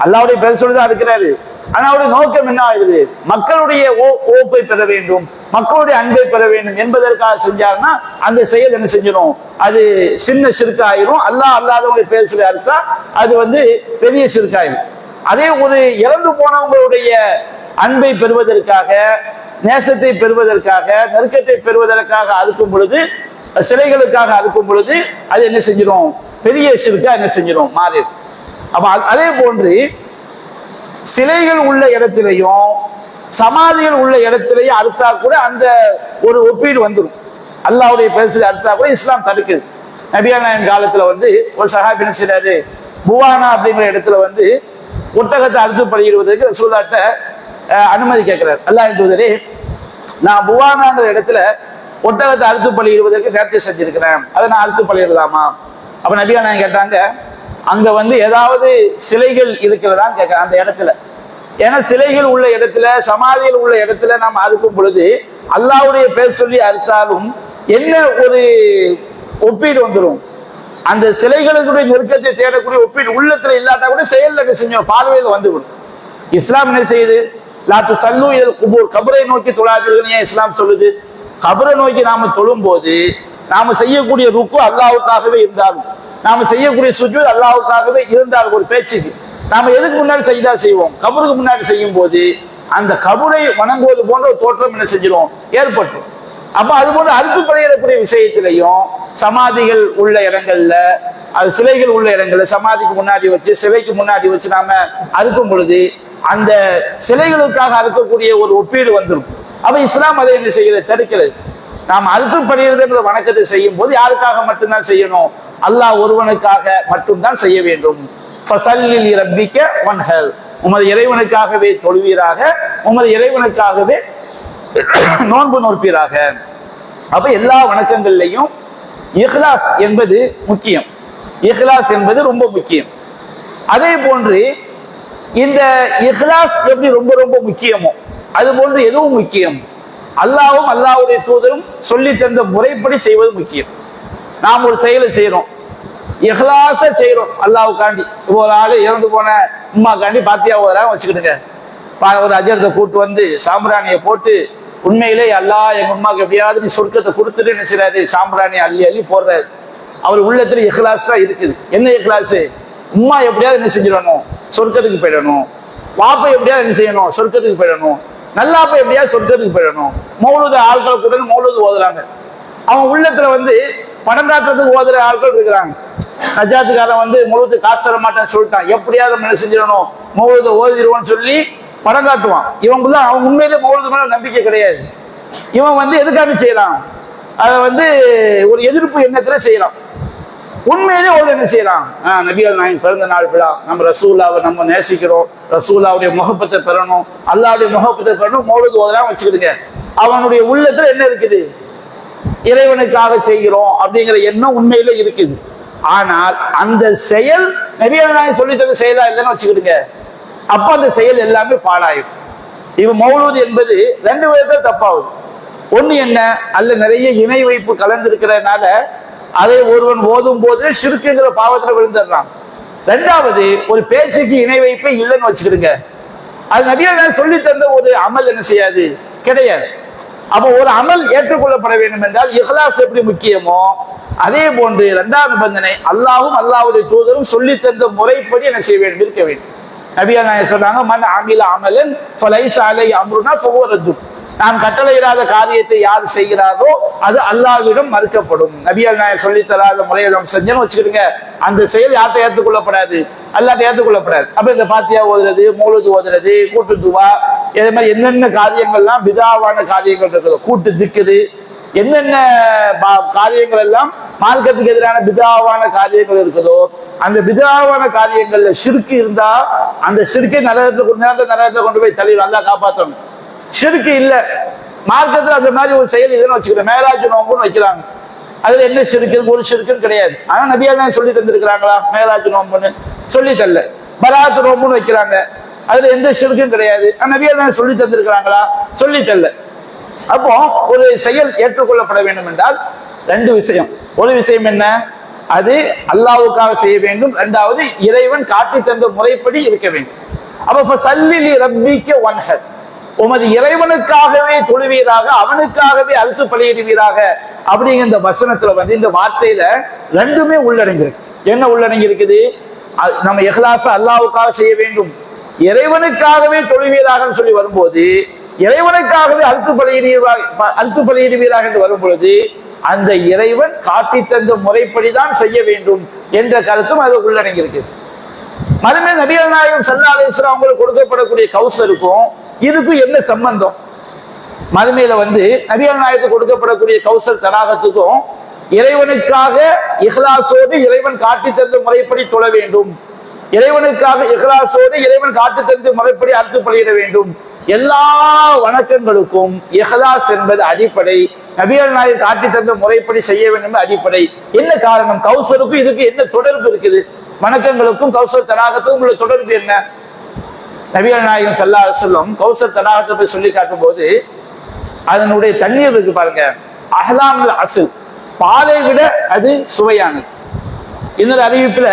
அல்லாஹ்வுடைய பெயர் சொல்லிதான் இருக்கிறாரு. ஆனா அவருடைய நோக்கம் என்ன ஆகுது, மக்களுடைய ஓப்பை பெற வேண்டும், மக்களுடைய அன்பை பெற வேண்டும் என்பதற்காக செஞ்சாருன்னா அந்த செயல் என்ன செஞ்சிடும், அது சின்ன ஷிர்காயிரும். அல்லாஹ் அல்லாதவங்களுடைய பெயர் சொல்லி அறுத்தா அது வந்து பெரிய ஷிர்காயிரும். அதே ஒரு இறந்து போனவங்களுடைய அன்பை பெறுவதற்காக, நேசத்தை பெறுவதற்காக, நெருக்கத்தை பெறுவதற்காக அறுக்கும் பொழுது, சிலைகளுக்காக அறுக்கும் பொழுது அது என்ன செஞ்சிடும், பெரிய ஷிர்கா என்ன செஞ்சிடும், மாறிடும். அப்ப அதே போன்று சிலைகள் உள்ள இடத்திலையும் சமாதிகள் உள்ள இடத்திலையும் அறுத்தா கூட அந்த ஒரு ஒப்பீடு வந்துடும். அல்லாஹ்வுடைய பெயர் சொல்லி அறுத்தா கூட இஸ்லாம் தடுக்குது. நபியானாயின் காலத்துல வந்து ஒரு சஹாபி என்ன செய்றாரு, புவானா அப்படிங்கிற இடத்துல வந்து ஒட்டகத்தை அறுத்து பலியிடுவதற்கு ரசூலுல்லாஹ்ட்ட அனுமதி கேட்கிறார். அல்லாஹ்வின் தூதரே, நான் புவானாங்கிற இடத்துல ஒட்டகத்தை அறுத்து பலியிடுவதற்கு நேர்ச்சி செஞ்சிருக்கிறேன், அதை நான் அறுத்து பலியிடலாமா? அப்ப நபியானாயின் கேட்டாங்க, அங்க வந்து ஏதாவது சிலைகள் இருக்கிறதான்னு கேட்க அந்த இடத்துல. ஏன்னா சிலைகள் உள்ள இடத்துல, சமாதிகள் உள்ள இடத்துல நாம் அறுக்கும் பொழுது அல்லாஹ்வுடைய பெயர் சொல்லி அறுத்தாலும் என்ன ஒரு ஒப்பீடு வந்துடும், அந்த சிலைகளுடைய நெருக்கத்தை தேடக்கூடிய ஒப்பீடு உள்ளத்துல இல்லாட்டா கூட செயல் என்ன செஞ்சோம், பார்வையில் வந்துவிடும். இஸ்லாம் என்ன செய்யுது, லா துஸல்லு இலல் குபூர், கபரை நோக்கி தொழாதீர்கள் ஏன் இஸ்லாம் சொல்லுது? கபரை நோக்கி நாம தொழும் போது நாம செய்யக்கூடிய ருக்கு அல்லாஹ்வுக்காகவே இருந்தாலும், நாம செய்யக்கூடிய சுஜூத் அல்லாஹ்வுக்காகவே இருந்தாலும், ஒரு பேச்சுக்கு நாம எதுக்கு முன்னாடி சஜ்தா செய்வோம்? கபருக்கு முன்னாடி செய்யும் போது அந்த கபரை வணங்குவது போன்ற ஒரு தோற்றம் என்ன செஞ்சிடும், ஏற்பட்டும். அப்ப அது போன்ற அறுத்து படையிடக்கூடிய விஷயத்திலையும் சமாதிகள் உள்ள இடங்கள்ல, அது சிலைகள் உள்ள இடங்கள்ல சமாதிக்கு முன்னாடி வச்சு, சிலைக்கு முன்னாடி வச்சு நாம அறுக்கும் பொழுது அந்த சிலைகளுக்காக அறுக்கக்கூடிய ஒரு ஒப்பீடு வந்துடும். அப்ப இஸ்லாம் அதை என்ன செய்கிறது, தடுக்கிறது. நாம் அறுத்து படையிடுகிற வணக்கத்தை செய்யும் போது யாருக்காக மட்டும்தான் செய்யணும்? அல்லாஹ் ஒருவனுக்காக மட்டும்தான் செய்ய வேண்டும். ஃபஸல்லி லிரப்பிக வன்ஹர், உமது இறைவனுக்காகவே தொழுவீராக, உமது இறைவனுக்காகவே நோன்பு நோற்பீராக. அப்ப எல்லா வணக்கங்கள்லையும் இஹ்லாஸ் என்பது முக்கியம். இஹ்லாஸ் என்பது ரொம்ப முக்கியம். அதே போன்று இந்த இஹ்லாஸ் எப்படி ரொம்ப ரொம்ப முக்கியமோ அது போன்று எதுவும் முக்கியம், அல்லாஹ்வும் அல்லாஹ்வுடைய தூதரும் சொல்லி தந்த முறைப்படி செய்வது முக்கியம். நாம் ஒரு செயலை செய்யறோம், இஹ்லாஸ செய்யறோம் அல்லாஹ்வுக்காண்டி. ஒரு ஆளு இறந்து போன உம்மாக்காண்டி பாத்தியா ஓதுறாங்க வச்சுக்கிட்டுங்க, ஒரு அஜரத்தை கூட்டு வந்து சாம்பிராணியை போட்டு, உண்மையிலே அல்லாஹ் எங்க உம்மாக்கு எப்படியாவது நீ சொர்க்கத்தை கொடுத்துட்டு என்ன செய்யறாரு, சாம்பிராணி அள்ளி அள்ளி போடுறாரு. அவர் உள்ளத்துல இஹ்லாஸ் தான் இருக்குது. என்ன இஹ்லாஸ்? உம்மா எப்படியாவது என்ன செஞ்சிடணும், சொர்க்கத்துக்கு போயிடணும். வாப்பை எப்படியாவது என்ன செய்யணும், சொர்க்கத்துக்கு போயிடணும். நல்லாப்ப எப்படியாவது சொர்க்கத்துக்கு போயிடணும். மௌலூது ஆட்களை கூட மௌலூது ஓதுறாங்க. அவன் உள்ளத்துல வந்து படம் காட்டுறதுக்கு ஓதுற ஆட்கள் இருக்கிறாங்க. ஹஜ்ஜாத்துக்காரன் வந்து மௌலூது காசு தர மாட்டேன்னு சொல்லிட்டான், எப்படியாவது என்ன செஞ்சிடணும், மௌலூதை ஓதிடுவான்னு சொல்லி படம் காட்டுவான். இவங்க அவன் உண்மையிலே மௌலூது மேல நம்பிக்கை கிடையாது. இவன் வந்து எதுக்காக செய்யலாம், அதை வந்து ஒரு எதிர்ப்பு எண்ணத்துல செய்யலாம். உண்மையிலே ஒரு என்ன செய்யலாம், நபிகள் நாயகம் பிறந்த நாள் விழா, நம்ம ரசூல்லாவை நம்ம நேசிக்கிறோம், ரசூல்லாவுடைய முகப்பத்தை பெறணும், அல்லாவுடைய முகப்பத்தை பெறணும், மௌலூது ஓதலாம் வச்சுக்கிடுங்க. அவனுடைய உள்ளத்துல என்ன இருக்குது, இறைவனுக்காக செய்கிறோம் அப்படிங்கிற எண்ணம் உண்மையில இருக்குது. ஆனால் அந்த செயல் நபிகள் நாயகம் சொல்லி தந்த செயலா இல்லைன்னு வச்சுக்கிடுங்க, அப்ப அந்த செயல் எல்லாமே பாழாயும். இவன் மௌலூது என்பது ரெண்டு விதத்துல தப்பாகுது. ஒண்ணு என்ன, அல்ல நிறைய இணை வைப்பு கலந்திருக்கிறதுனால அதை ஒருவன் ஓதும் போது ஷிர்க்குங்கிற பாவத்துல விழுந்துடுறான். ரெண்டாவது, ஒரு பேச்சுக்கு இணை வைப்பே இல்லைன்னு வச்சுக்கிடுங்க, அது நபிகள் சொல்லி தந்த ஒரு அமல் என்ன செய்யாது, கிடையாது. அப்போ ஒரு அமல் ஏற்றுக்கொள்ளப்பட வேண்டும் என்றால் இஹ்லாஸ் எப்படி முக்கியமோ அதே போன்று இரண்டாவது நிபந்தனை, அல்லாஹ்வும் அல்லாஹ்வுடைய தூதரும் சொல்லி தந்த முறைப்படி என்ன செய்ய வேண்டும், இருக்க வேண்டும். நபிகள் நாயகம் சொன்னாங்க, மன் அமில அமலன் ஃபலைஸ அலைஹி அம்ருனா ஃபஹுவ ரத்துன், நாம் கட்டளையிடாத காரியத்தை யார் செய்கிறாரோ அது அல்லாஹ்விடம் மறுக்கப்படும். நபிகள் நாயகம் சொல்லி தராத முறையை நம்ம செஞ்சோன்னு வச்சுக்கிடுங்க, அந்த செயல் யார்கிட்ட ஏற்றுக்கொள்ளப்படாது, அல்லாஹ்ட்ட ஏற்றுக்கொள்ளப்படாது. அப்ப இந்த பாத்தியா ஓதுறது, மௌலூது ஓதுறது, கூட்டு துவா, இதே மாதிரி என்னென்ன காரியங்கள்லாம் பிதாவான காரியங்கள் இருக்குதோ, கூட்டு திக்குது, என்னென்ன காரியங்கள் எல்லாம் மார்க்கத்துக்கு எதிரான பிதாவான காரியங்கள் இருக்குதோ, அந்த பிதாவான காரியங்கள்ல ஷிர்க் இருந்தா அந்த ஷிர்க்கை நரகத்துல கொண்டு போய் தள்ளி அல்லாஹ் காப்பாற்றணும். ஷிர்க் இல்ல, மார்க்கத்துல அந்த மாதிரி ஒரு செயல் இல்லைன்னு வச்சுக்கிறேன். மேராஜ் நோம்புன்னு வைக்கிறாங்க, அதுல என்ன ஷிர்க்கு, ஒரு ஷிர்க்குன்னு கிடையாது. ஆனா நபிகள் சொல்லி தந்திருக்கிறாங்களா மேராஜ் நோம்புன்னு? சொல்லி தரல. பராத் நோம்புன்னு வைக்கிறாங்க, அதுல எந்த ஷிர்க்கும் கிடையாது. நபிகள் சொல்லி தந்திருக்கிறாங்களா? சொல்லி தரல. அப்போ ஒரு செயல் ஏற்றுக்கொள்ளப்பட வேண்டும் என்றால் ரெண்டு விஷயம். ஒரு விஷயம் என்ன, அது அல்லாஹ்வுக்காக செய்ய வேண்டும். இரண்டாவது, இறைவன் காட்டி தந்த முறைப்படி இருக்க வேண்டும். அப்ப ஃபஸல்லி லிரப்பிக வன்ஹர், உமது இறைவனுக்காகவே தொழுவீராக, அவனுக்காகவே அறுத்து பலியிடுவீராக அப்படிங்கிற இந்த வசனத்துல வந்து இந்த வார்த்தையில ரெண்டுமே உள்ளடங்கியிருக்கு. என்ன உள்ளடங்கி இருக்குது, நம்ம இஹ்லாஸ அல்லாஹ்வுக்காக செய்ய வேண்டும், இறைவனுக்காகவே தொழுவீராக சொல்லி வரும்போது, இறைவனுக்காகவே அறுத்து பலியிடுவீராக என்று வரும்பொழுது அந்த இறைவன் காட்டி தந்த முறைப்படிதான் செய்ய வேண்டும் என்ற கருத்தும் அது உள்ளடங்கி இருக்கு. மறுமை நபிகள் நாயகம் ஸல்லல்லாஹு அலைஹி வஸல்லம் அவங்களுக்கு கொடுக்கப்படக்கூடிய கௌசருக்கும் இதுக்கும் என்ன சம்பந்தம்? மறுமையில வந்து நபிகள் நாயகத்துக்கு கொடுக்கப்படக்கூடிய கௌசர் தடாகத்துக்கும் இறைவனுக்காக இஹ்லாஸோடு இறைவன் காட்டி தந்த முறைப்படி தொழ வேண்டும், இறைவனுக்காக இஹ்லாஸோடு இறைவன் காட்டி தந்த முறைப்படி அறுத்து பலியிட வேண்டும். எல்லா வணக்கங்களுக்கும் இஹ்லாஸ் என்பது அடிப்படை, நபிகள் நாயகம் காட்டி தந்த முறைப்படி செய்ய வேண்டும் அடிப்படை. என்ன காரணம்? கௌசருக்கும் இதுக்கு என்ன தொடர்பு இருக்குது? வணக்கங்களுக்கும் கௌசர் தடாகத்துக்கும் உள்ள தொடர்பு என்ன? நபிகள் நாயகம் ஸல்லல்லாஹு அலைஹி வஸல்லம் கௌசர் தடாகத்தை போய் சொல்லி காட்டும் போது அதனுடைய தண்ணீர் இருக்கு பாருங்க, அஹ்லாமுல் அஸ்ல், பாலை விட அது சுவையானது. இன்னொரு அறிவிப்புல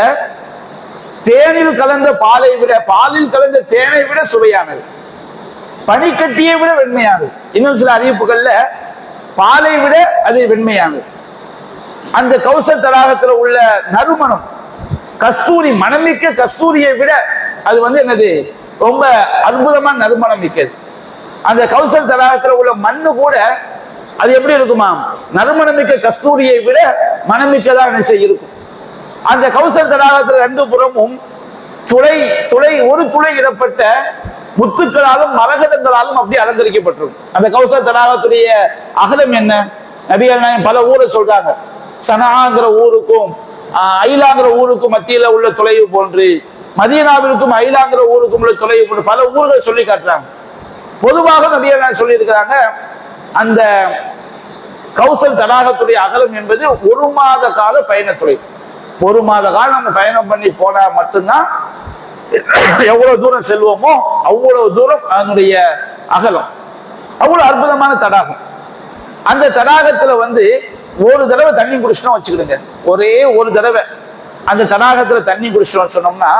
தேனில் கலந்த பாலை விட, பாலில் கலந்த தேனை விட சுவையானது, பனிக்கட்டியை விட வெண்மையானது. இன்னும் சில அறிவிப்புகள்ல பாலை விட அது வெண்மையானது. அந்த கௌசர் தடாகத்துல உள்ள நறுமணம், கஸ்தூரி, மனமிக்க கஸ்தூரியை விட அது வந்து என்னது, ரொம்ப அற்புதமான நறுமணம் மிக்கது. அந்த கௌசர் தடாகத்துல உள்ள மண்ணு கூட அது எப்படி இருக்குமா, நறுமணமிக்க கஸ்தூரியை விட மனமிக்கதான் என்ன இருக்கும். அந்த கௌசர் தடாகத்துல ரெண்டு புறமும் துளை துளை ஒரு துளை இடப்பட்ட முத்துக்களாலும் மரகதங்களாலும் அப்படி அலங்கரிக்கப்பட்டிருக்கும். அந்த கௌசர் தடாகத்துடைய அகலம் என்ன, நபிகள் நாயகம் பல ஊரை சொல்றாங்க. சனாங்கிற ஊருக்கும் ஐலாங்கிற ஊருக்கும் மத்தியில உள்ள தொலைவு போன்று, மதீனாவிற்கும் ஐலாங்கிற ஊருக்கும் உள்ள தொலைவு போன்று பல ஊர்கள் சொல்லி காட்டுறாங்க. பொதுவாக நபிகள் நாயகம் சொல்லி இருக்கிறாங்க, அந்த கௌசல் தடாகத்துடைய அகலம் என்பது 1 மாத கால பயணத்துறை. 1 மாத காலம் நம்ம பயணம் பண்ணி போனா மட்டும்தான் எவ்வளவு தூரம் செல்வோமோ அவ்வளவு தூரம் அதனுடைய அகலம். அவ்வளவு அற்புதமான தடாகம். அந்த தடாகத்துல வந்து ஒரு தடவை தண்ணி குடிச்சிட்டோம் வச்சுக்கிடுங்க, ஒரே ஒரு தடவை அந்த தடாகத்துல தண்ணி குடிச்சிட்டோம் சொன்னோம்னா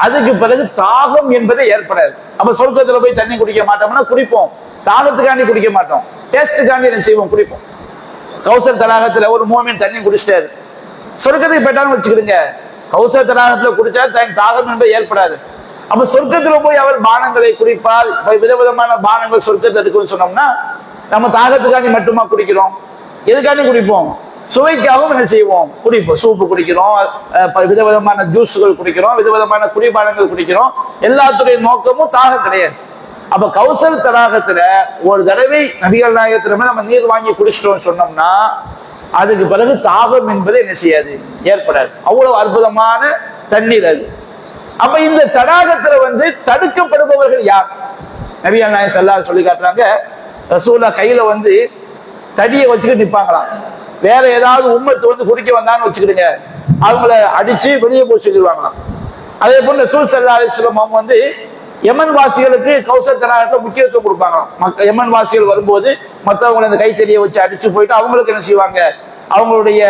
அதுக்கு பிறகு தாகம் என்பதே ஏற்படாது. அப்ப சொர்க்கத்துல போய் தண்ணி குடிக்க மாட்டோம்னா குடிப்போம், தாகத்துக்காண்டி குடிக்க மாட்டோம், டேஸ்டுக்காண்டி என்ன செய்வோம், குடிப்போம். கௌசர் தடாகத்துல ஒரு மூமின் தண்ணி குடிச்சிட்டாரு, சொர்க்கத்துக்கு போயிட்டான்னு வச்சுக்கிடுங்க, கௌசர் தடாகத்துல குடிச்சா தாகம் என்பது ஏற்படாது. அப்ப சொர்க்கத்துல போய் அவர் பானங்களை குடிப்பார், விதவிதமான பானங்கள் சொர்க்கத்தை இருக்குன்னு சொன்னோம்னா நம்ம தாகத்துக்காண்டி மட்டுமா குடிக்கிறோம், எதுக்காண்டி குடிப்போம், சுவைக்காகவும் என்ன செய்வோம், குடிப்போம். சூப்பு குடிக்கிறோம், விதவிதமான ஜூஸுகள் குடிக்கிறோம், விதவிதமான குடிபானங்கள் குடிக்கிறோம், எல்லாத்துடைய நோக்கமும் தாகம் கிடையாது. அப்ப கௌசல் தடாகத்துல ஒரு தடவை நபிகள் நாயகத்திலுமே நம்ம நீர் வாங்கி குடிச்சிட்டோம்னு சொன்னோம்னா அதுக்கு பிறகு தாகம் என்பது என்ன செய்யாது, ஏற்படாது. அவ்வளவு அற்புதமான தண்ணீர் அது. அப்ப இந்த தடாகத்துல வந்து தடுக்கப்படுபவர்கள் யார், நபிகள் நாயகம் ஸல்லல்லாஹு அலைஹி சொல்லி காட்டுறாங்க. ரசூலா கையில வந்து தடியை வச்சுக்கிட்டு நிற்பாங்களாம். வேற ஏதாவது உம்மத்து வந்து குடிக்க வந்தான்னு வச்சுக்கிடுங்க, அவங்கள அடிச்சு வெளியே போய் சொல்லிடுவாங்களாம். அதே போல ரசூல் ஸல்லல்லாஹு அலைஹி வஸல்லம் அவங்க வந்து யமன் வாசிகளுக்கு கௌசர் தடாகத்தை முக்கியத்துவம் கொடுப்பாங்களாம். யமன் வாசிகள் வரும்போது மற்றவங்களை அந்த கைத்தடியை வச்சு அடிச்சு போயிட்டு அவங்களுக்கு என்ன செய்வாங்க, அவங்களுடைய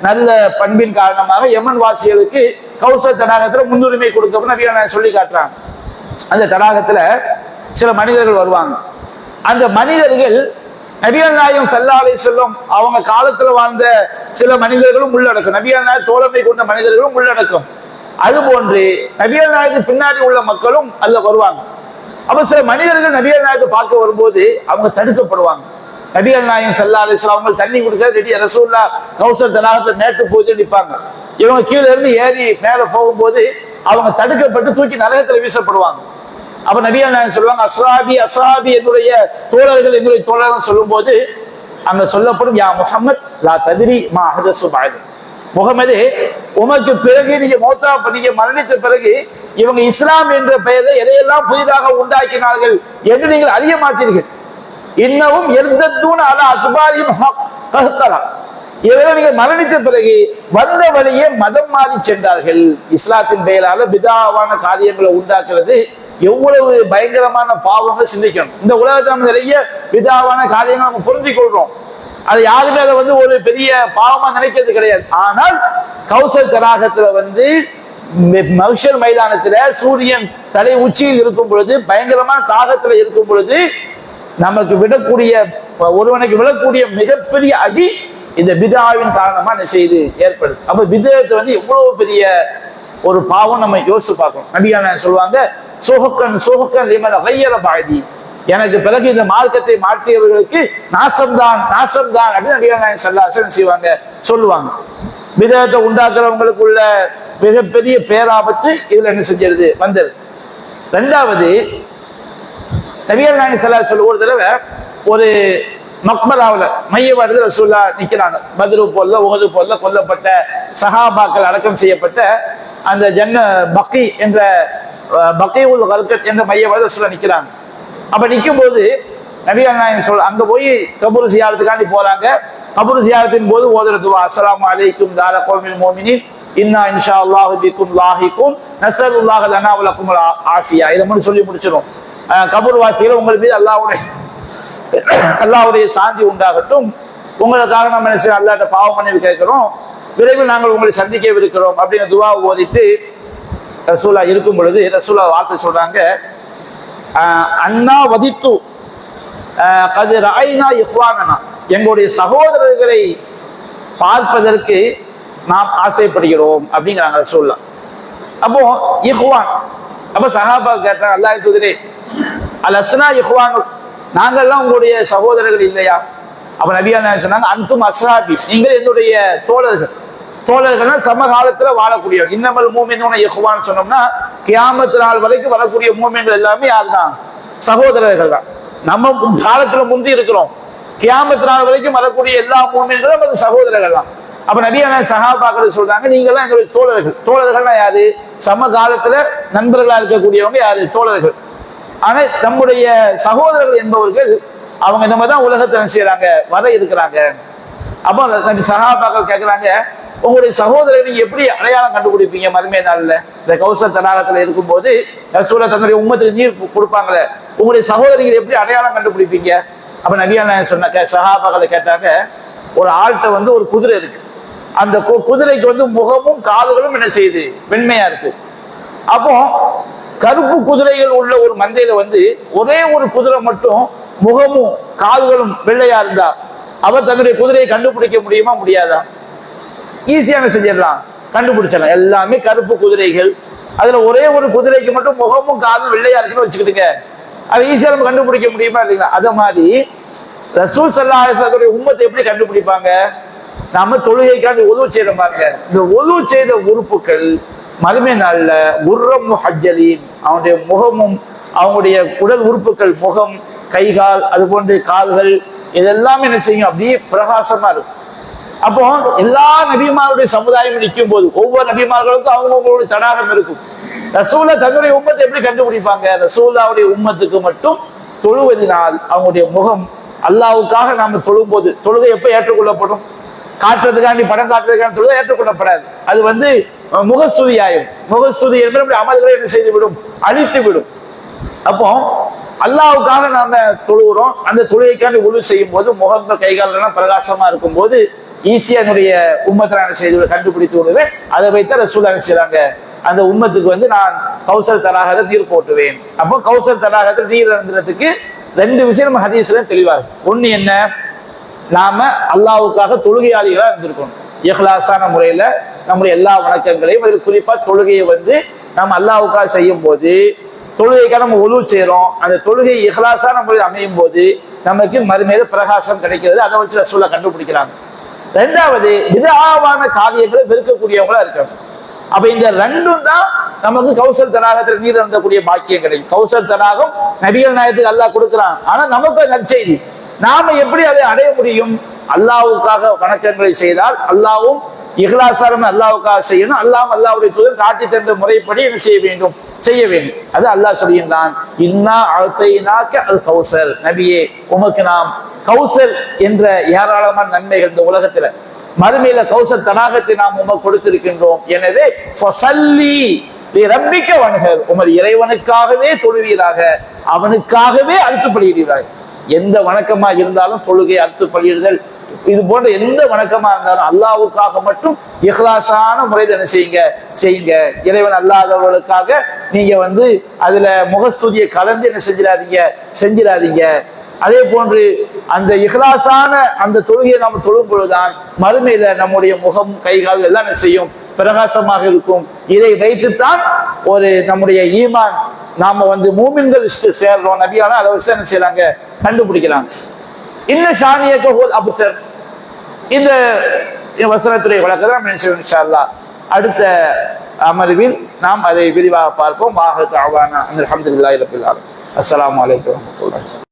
நல்ல பண்பின் காரணமாக யமன் வாசிகளுக்கு கௌசர் தடாகத்துல முன்னுரிமை கொடுக்க நபிகள் சொல்லி காட்டுறாங்க. அந்த தடாகத்துல சில மனிதர்கள் வருவாங்க. அந்த மனிதர்கள் நபிகள் நாயகம் ஸல்லல்லாஹு அலைஹி வஸல்லம் அவங்க காலத்துல வாழ்ந்த சில மனிதர்களும் உள்ளடக்கம், நபிகள் நாயகம் தோழமை கொண்ட மனிதர்களும் உள்ளடக்கம். அதுபோன்று நபிகள் நாயகத்துக்கு பின்னாடி உள்ள மக்களும் அதுல வருவாங்க. அப்ப சில மனிதர்கள் நபிகள் நாயகத்தை பார்க்க வரும்போது அவங்க தடுக்கப்படுவாங்க. நபிகள் நாயகம் ஸல்லல்லாஹு அலைஹி வஸல்லம் அவங்க தண்ணி கொடுக்க ரெடி, ரசூலுல்லாஹ் கௌசர் தடாகத்தை மேட்டு போய் நிற்பாங்க. இவங்க கீழே இருந்து ஏறி மேல போகும்போது அவங்க தடுக்கப்பட்டு தூக்கி நரகத்துல வீசப்படுவாங்க. அப்ப நபிகள் நாயகம் சொல்லுவாங்க, அஸ்ஹாபி அஸ்ஹாபி, என்னுடைய தோழர்கள் என்னுடைய தோழர்கள் சொல்லும் போது அங்க சொல்லப்படும், யா முஹம்மத் லா தத்ரி மா அஹ்தஸு பஅத், முகமது உமக்கு பிறகு நீங்க மௌத்தா நீங்க மரணித்த பிறகு இவங்க இஸ்லாம் என்ற பெயரில் எதையெல்லாம் புதிதாக உண்டாக்கினார்கள் என்று நீங்கள் அறிய மாட்டீர்கள். இன்னமும் எர்தத்தூன அலா அக்பாரிஹிம் கஹ்கரா, இவர்கள் நீங்க மரணித்த பிறகு வந்த வழியே மதம் மாறி சென்றார்கள். இஸ்லாத்தின் பெயரால பிதாவான காரியங்களை உண்டாக்குறது எவ்வளவு பயங்கரமான பாவங்கள் சிந்திக்கணும். இந்த உலகத்தில் நம்ம நிறைய பிதாவான காரியங்களை நம்ம புரிஞ்சுக் கொள்றோம், அது யாருமே அதை வந்து ஒரு பெரிய பாவமா நினைக்கிறது கிடையாது. ஆனால் கௌசல் தடாகத்துல வந்து மஹ்ஷர் மைதானத்துல சூரியன் தலை உச்சியில் இருக்கும் பொழுது, பயங்கரமான தாகத்துல இருக்கும் பொழுது நமக்கு விடக்கூடிய ஒருவனுக்கு விடக்கூடிய மிகப்பெரிய அடி இந்த பிதாவின் காரணமா என்ன செய்து ஏற்படுது. அப்ப பிதத்தை வந்து எவ்வளவு பெரிய ஒரு பாவம் நம்ம யோசிச்சு பார்க்கணும். நபியான சொல்லுவாங்க, சோஹக்கன் சோஹக்கன் லிமன் கையற பாதி, எனக்கு பிறகு இந்த மார்க்கத்தை மாற்றியவர்களுக்கு நாசம்தான் நாசம்தான் அப்படின்னு நபிகள் நாயகம் ஸல்லல்லாஹு அலைஹி வஸல்லம் செய்வாங்க, சொல்லுவாங்க. பிதத்தை உண்டாக்குறவங்களுக்கு உள்ள மிகப்பெரிய பேராபத்து இதுல என்ன செஞ்சிருது வந்தது. ரெண்டாவது, நபிகள் நாயகம் ஸல்லல்லாஹு அலைஹி வஸல்லம் ஒரு தடவை ஒரு மக்பராவில் மையவாடுதல் ரசூலுல்லாஹ் நிற்கிறாங்க. பத்ரு போல உஹது போல கொல்லப்பட்ட சஹாபாக்கள் அடக்கம் செய்யப்பட்ட அந்த பக்கி என்ற பக்கீஉல் கர்கத் என்ற மையவாடுதல் ரசூலுல்லாஹ் நிற்கிறாங்க. அப்ப நிற்கும் போது நபிகள் நாயகம் அங்க போய் கபூர் சியாரத்துக்காண்டி போறாங்க. கபூர் சியாரத்தின் போது ஓதுற துவா, அஸ்ஸலாமு அலைக்கும் தார கௌமில் முஃமினீன் இன்னா இன்ஷா அல்லாஹு பிக்கும் லாஹிகும் நஸ்அலுல்லாஹ லனா வ லக்கும் ஆஃபியா, இதை மட்டும் சொல்லி முடிச்சிடும். கபூர் வாசிகள் உங்கள் மீது அல்லாஹ்வுடைய சாந்தி உண்டாகட்டும், உங்களுக்காக நம்ம என்ன செய்யணும், அல்லாஹ்ட்ட பாவ மன்னிப்பு கேட்கிறோம், விரைவில் நாங்கள் உங்களை சந்திக்கவிருக்கிறோம் அப்படிங்கிற துவா ஓதிட்டு ரசூலா இருக்கும் பொழுது ரசூலா வார்த்தை சொல்றாங்க, அண்ணா வதித்து கதிர் ஐநா இஃப்வானா, எங்களுடைய சகோதரர்களை பார்ப்பதற்கு நாம் ஆசைப்படுகிறோம் அப்படிங்கிறாங்க ரசூலுல்லாஹ். அப்போ இஹ்வான், அப்ப சஹாபா கேட்டாங்க, அல்லாஹ் தூதரே அல் அஸ்னா இஹ்வான், நாங்கள்லாம் உங்களுடைய சகோதரர்கள் இல்லையா? அப்ப நபியா சொன்னாங்க, அன்தும் அஸ்ஹாபி, நீங்கள் என்னுடைய தோழர்கள். தோழர்கள்னா சமகாலத்துல வாழக்கூடியவங்க. இன்னமல் மூமினூன இஹ்வான் சொன்னோம்னா கியாமத் நாள் வரைக்கும் வரக்கூடிய மூமின்கள் எல்லாமே யாருதான்? சகோதரர்கள் தான். நம்ம காலத்துல முந்தி இருக்கிறோம், கியாமத் நாள் வரைக்கும் வரக்கூடிய எல்லா மூமின்களும் அது சகோதரர்கள் தான். அப்ப நபியான சஹாபாக்கள் சொல்றாங்க, நீங்க எல்லாம் எங்களுடைய தோழர்கள். தோழர்கள்னா யாரு? சமகாலத்துல நண்பர்களா இருக்கக்கூடியவங்க யாரு? தோழர்கள். ஆனா நம்முடைய சகோதரர்கள் என்பவர்கள் அவங்க நம்ம தான் உலகத்தை செய்யறாங்க, வர இருக்கிறாங்க. அப்போ நபி சஹாபாக்கள் கேட்கிறாங்க, உங்களுடைய சகோதரரை நீங்க எப்படி அடையாளம் கண்டுபிடிப்பீங்க? மறுமை நாள்ல இந்த கௌசர் தடாகத்துல இருக்கும்போது ரசூலுல்லாஹ் தன்னுடைய உம்மத்துக்கு நீர் கொடுப்பாங்களே, உங்களுடைய சகோதரிகளை எப்படி அடையாளம் கண்டுபிடிப்பீங்க? அப்ப நபியான சொன்ன சஹாபாக்களை கேட்டாங்க, ஒரு ஆள்கிட்ட வந்து ஒரு குதிரை இருக்கு, அந்த குதிரைக்கு வந்து முகமும் காதுகளும் என்ன செய்யுது? வெண்மையா இருக்கு. அப்போ கருப்பு குதிரைகள் உள்ள ஒரு மந்தையில வந்து ஒரே ஒரு குதிரை மட்டும் முகமும் காதுகளும் வெள்ளையா இருந்தா அவர் தன்னுடைய குதிரையை கண்டுபிடிக்க முடியுமா? முடியாதா? ஈஸியான செஞ்சிடலாம், கண்டுபிடிச்சிடலாம். எல்லாமே கருப்பு குதிரைகள், அதுல ஒரே ஒரு குதிரைக்கு மட்டும் முகமும் காதும் வெள்ளையா இருக்குன்னு வச்சுக்கிட்டுங்க, அது ஈஸியா நம்ம கண்டுபிடிக்க முடியுமா? இல்லைங்களா? அத மாதிரி ரசூல் ஸல்லல்லாஹு அலைஹி வஸல்லம் உம்மத்தை எப்படி கண்டுபிடிப்பாங்க? நாம தொழுகைக்காண்டி ஒது செய்யற பாருங்க, இந்த ஒது செய்த உறுப்புகள் மறுமை நாள்ல குர்ரம் முஹஜ்ஜலீன், அவனுடைய முகமும் அவங்களுடைய உடல் உறுப்புகள், முகம், கைகால், அது போன்று கால்கள், இதெல்லாம் என்ன செய்யும்? அப்படியே பிரகாசமா இருக்கும். அப்போ எல்லா நபிமாருடைய சமுதாயம் நிற்கும் போது ஒவ்வொரு நபிமார்களுக்கும் அவங்களுடைய தடாகம் இருக்கும். ரசூலா தன்னுடைய உம்மத்தை எப்படி கண்டுபிடிப்பாங்க? ரசூலாவுடைய உம்மத்துக்கு மட்டும் தொழுவதினால் அவங்களுடைய முகம், அல்லாஹ்வுக்காக நாம தொழும் போது, தொழுகை எப்ப ஏற்றுக்கொள்ளப்படும்? காட்டுறதுக்காண்டி, படம் காட்டுறதுக்கான தொழுகை ஏற்றுக்கொள்ளப்படாது. அது வந்து முகஸ்துதி ஆயும். முகஸ்துதி என்பது அமல்களை என்ன செய்து விடும்? அழித்து விடும். அப்போ அல்லாஹ்வுக்காக நாம தொழுகிறோம், அந்த தொழுகைக்காண்டி உழு செய்யும் போது முகங்கள், கைகால் எல்லாம் பிரகாசமா இருக்கும் போது ஈஸியா என்னுடைய உம்மத்தை செய்து கண்டுபிடித்து விடுவேன். அதை வைத்து ரசூலுல்லாஹ் என்ன செய்றாங்க? அந்த உம்மத்துக்கு வந்து நான் கௌசர் தடாகத்தை நீர் போட்டுவேன். அப்போ கௌசர் தடாகத்தில் நீர் இறந்துறதுக்கு ரெண்டு விஷயம் நம்ம ஹதீஸ்ல தெளிவாக. ஒண்ணு என்ன? நாம அல்லாஹ்வுக்காக தொழுகையாளிகளா இருந்திருக்கணும். இஹ்லாஸான முறையில நம்முடைய எல்லா வணக்கங்களையும், அதில் குறிப்பா தொழுகையை வந்து நம்ம அல்லாஹ்வுக்காக செய்யும் போது, தொழுகைக்காக நம்ம உழு செய்யறோம், அந்த தொழுகை இஹ்லாஸான முறையில் அமையும் போது நமக்கு மறுமையில பிரகாசம் கிடைக்கிறது. அதை வச்சு ரசூலுல்லாஹ் கண்டுபிடிக்கிறாங்க. ரெண்டாவது, பித்ஆவான காரியங்களை வெறுக்கக்கூடியவங்களா இருக்காங்க. அப்ப இந்த ரெண்டும் தான் நமக்கு கௌசர் தடாகத்தில் நீர் அருந்தக்கூடிய பாக்கியம் கிடைக்கும். கௌசர் தடாகம் நபிகள் நாயகத்துக்கு அல்லாஹ் கொடுக்கிறான், ஆனா நமக்கு நற்செய்தி. நாம எப்படி அதை அடைய முடியும்? அல்லாஹ்வுக்காக வணக்கங்களை செய்தால் அல்லாஹ்வும் இஹ்லாஸான அல்லாஹ்வுக்காக செய்யணும். அல்லாஹ்வுடைய தூதர் காட்டி தந்த முறைப்படி என்ன செய்ய வேண்டும்? செய்ய வேண்டும். அது அல்லாஹ் சொல்கின்றான், இன்னா அஅதைனாக அல் கௌசர், நபியே உமக்கு நாம் கௌசர் என்ற ஏராளமான நன்மைகள் இந்த உலகத்துல, மறுமையில கௌசர் தடாகத்தை நாம் உமக்கு கொடுத்திருக்கின்றோம். எனவே ஃபஸல்லி லிரப்பிக வன்ஹர், உமது இறைவனுக்காகவே தொழுவீராக, அவனுக்காகவே அறுத்து பலியிடுவீராக. எந்த வணக்கமா இருந்தாலும் தொழுகை, அறுத்து பலியிடுதல், இது போன்ற எந்த வணக்கமா இருந்தாலும் அல்லாஹ்வுக்காக மட்டும் இஹ்லாஸான முறையில் என்ன செய்யுங்க. இறைவன் அல்லாதவர்களுக்காக நீங்க வந்து அதுல முகஸ்துதியை கலந்து என்ன செஞ்சிடாதீங்க. அதே போன்று அந்த இஹ்லாஸான அந்த தொழுகையை நாம் தொழும் பொழுதுதான் மறுமையில நம்முடைய முகம், கைகால் எல்லாம் என்ன செய்யும்? பிரகாசமாக இருக்கும். இதை வைத்துத்தான் ஒரு நம்முடைய ஈமான், நாம வந்து மூமின்கள் சேர்றோம் நபியான அதை வச்சு என்ன செய்யறாங்க? கண்டுபிடிக்கிறாங்க. இன்னும் ஷானியக ஹுவல் அப்தர், இந்த வசனத்துடைய விளக்கத்தை நாம் நினைச்சோம். இன்ஷா அல்லாஹ் அடுத்த அமர்வில் நாம் அதை விரிவாக பார்ப்போம். வாஹிரு தஅவானா அல்ஹம்துலில்லாஹி ரப்பில் ஆலமீன். அஸ்ஸலாமு அலைக்கும் வரஹ்மத்துல்லாஹி.